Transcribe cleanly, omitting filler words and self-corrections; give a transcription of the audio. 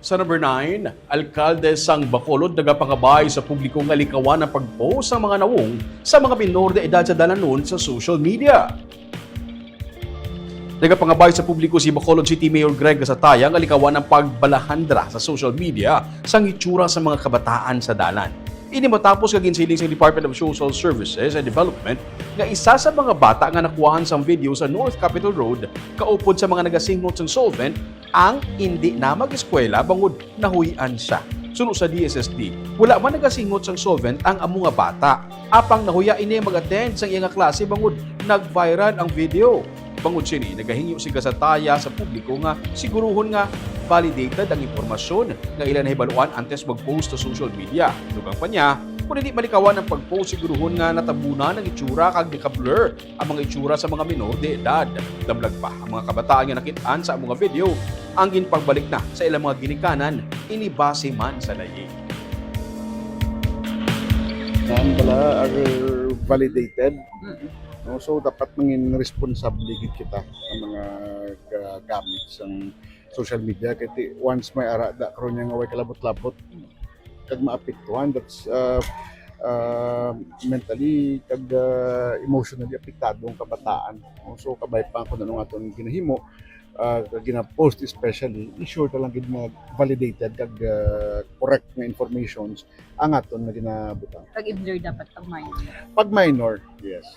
Sa number 9, alkalde sang Bacolod nagapangabay sa publikong alikawan ng pag-post ng mga nawong sa mga minor de edad sa dalanon sa social media. Nagapangabay sa publiko si Bacolod City Mayor Greg Gasataya ang alikawan ng pagbalahandra sa social media sa itsura sa mga kabataan sa dalan. Ini matapos kaginsiling sa Department of Social Services and Development nga isa sa mga bata nga nakuhaan sa video sa North Capitol Road kaupod sa mga nagasingot sang solvent ang hindi na mag-eskwela bangod nahuyan siya. Suno sa DSSD, wala man nagasingot sang solvent ang amo nga bata. Apang nahuya ini mag-attend sang iyang klase bangod nag-viral ang video. Bangod sini, nagahingyo si Gasataya sa publiko nga siguruhon nga validated ang impormasyon nga ilan na hibaluan antes mag-post sa social media. Dugang pa niya, kung hindi malikawan ang pag-post siguruhon nga natabunan ang itsura kag naka-blur ang mga itsura sa mga minor de edad. Damlag pa ang mga kabataan nga nakitaan sa mga video ang ginpagbalik na sa ilang mga ginikanan inibase man sa layi. Naan bala are validated. No, so dapat mangin responsable gid kita sa mga gamit sa social media kay once may ara da karon nga way kalabot-labot kag maapektuhan, that's mentally kag emotionally apektado ang kabataan. So kabay pa kun ano aton ginahimo gina-post, especially ensure ta lang gid nga validated kag correct nga informations ang aton nga ginabutang Pag-i-blur dapat pag minor. pag minor. Yes.